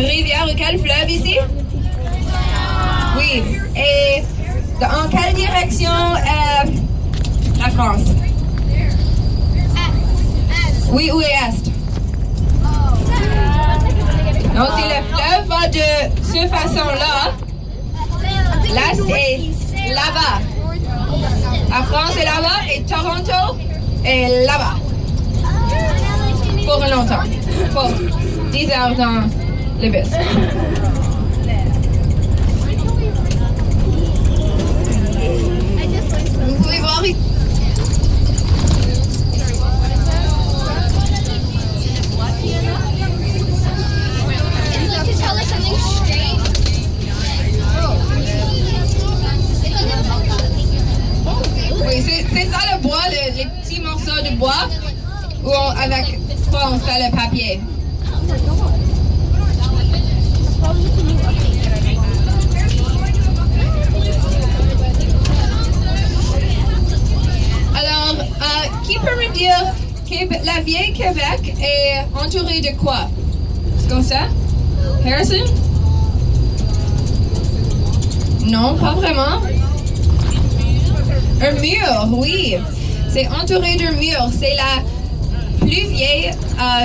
rivière ou quel fleuve ici? Oui. Et en quelle direction la France? Oui, ou est? Donc, si le fleuve va de cette façon-là, l'est est là-bas. La France est là-bas et Toronto est là-bas. Pour longtemps. Pour 10 heures dans le bus. Vous pouvez voir ici. Oui, c'est ça le bois, les petits morceaux de bois avec quoi on fait le papier. Alors, qui peut me dire que la vieille Québec est entourée de quoi? C'est comme ça? Harrison? Non, pas vraiment. Un mur, oui. C'est entouré d'un mur. C'est la plus vieille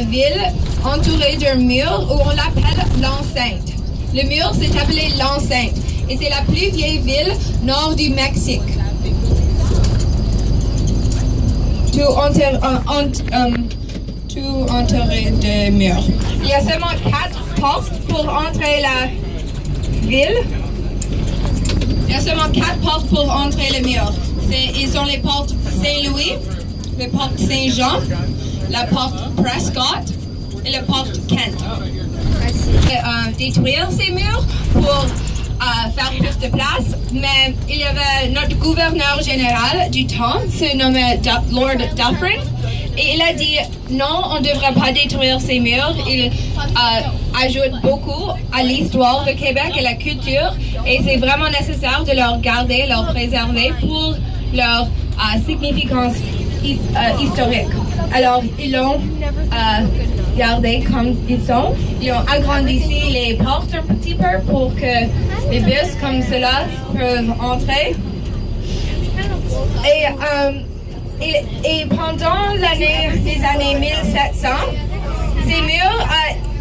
ville entourée d'un mur où on l'appelle l'enceinte. Le mur, c'est appelé l'enceinte. Et c'est la plus vieille ville nord du Mexique. Tout entouré de murs. Il y a seulement 4 portes pour entrer la ville. Il y a seulement 4 portes pour entrer le mur. Ils sont les portes Saint-Louis, les portes Saint-Jean, la porte Prescott et la porte Kent. Détruire ces murs pour faire plus de place, mais il y avait notre gouverneur général du temps, se nommait Lord Dufferin, et il a dit non, on ne devrait pas détruire ces murs. Il ajoute beaucoup à l'histoire de Québec et la culture, et c'est vraiment nécessaire de leur garder, leur préserver pour leur significance historique. Alors, ils l'ont gardé comme ils sont. Ils ont agrandi les portes un petit peu pour que les bus comme cela peuvent entrer. Et pendant les années 1700, ces murs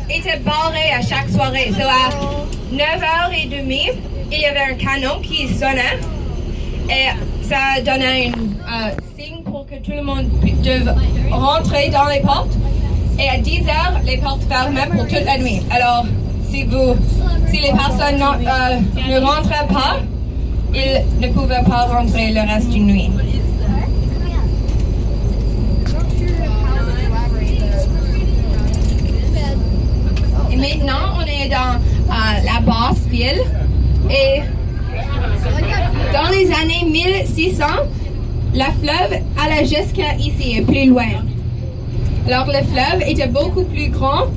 étaient barrés à chaque soirée. So à 9h30, il y avait un canon qui sonnait et ça donnait un signe pour que tout le monde devait rentrer dans les portes. Et à 10h, les portes fermaient pour toute la nuit. Alors, si les personnes ne rentraient pas, ils ne pouvaient pas rentrer le reste d'une nuit. Et maintenant, on est dans la basse ville. Et dans les années 1600, la fleuve allait jusqu'à ici et plus loin. Alors le fleuve était beaucoup plus grand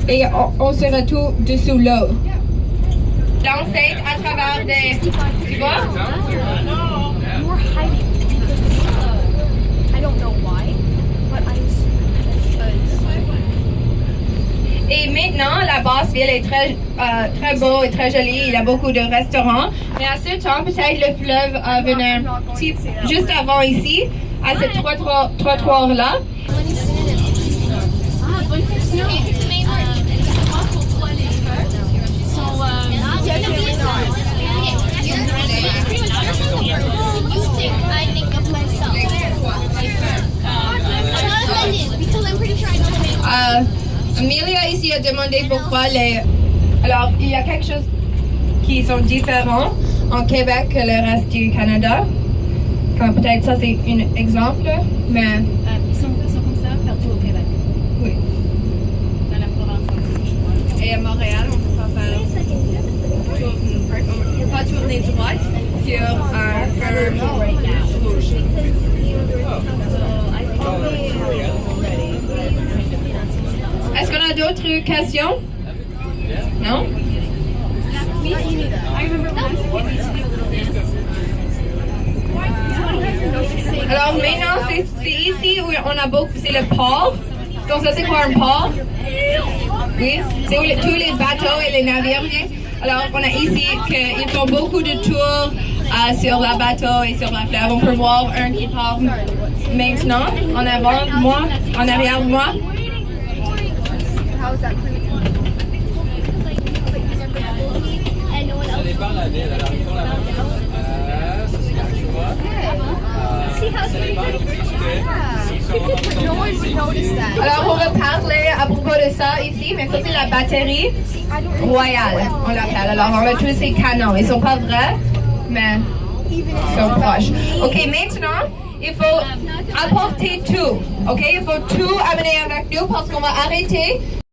et on se retrouve dessous l'eau. L'enceinte à travers des... Tu vois? Et maintenant, la basse ville est très beau et très jolie. Il y a beaucoup de restaurants. Mais à ce temps, peut-être le fleuve venait juste avant ici, à ce trottoir-là. Amelia ici a demandé pourquoi Alors, il y a quelque chose qui sont différents en Québec que le reste du Canada. Quand peut-être ça c'est un exemple, mais... Ils sont comme ça partout au Québec. Oui. Dans la province. Et à Montréal, on ne peut pas faire... On ne peut pas tourner droite sur un feu rouge. Est-ce qu'on a d'autres questions? Non? Oui? Alors maintenant, c'est ici où on a beaucoup, c'est le port. Donc ça c'est quoi un port? Oui, c'est où tous les bateaux et les navires viennent. Alors, on a ici qu'ils font beaucoup de tours sur le bateau et sur la fleuve. On peut voir un qui part maintenant, en avant de moi, en arrière de moi. How is that pretty? And no one else. See how no one would notice that. Alors, on va parler à propos de ça ici, mais ça, c'est la batterie royale, on l'appelle. Alors, on a tous ces canons. Ils sont pas vrais, mais ils sont proches. OK, maintenant, il faut apporter tout. OK, il faut tout amener avec nous parce qu'on va arrêter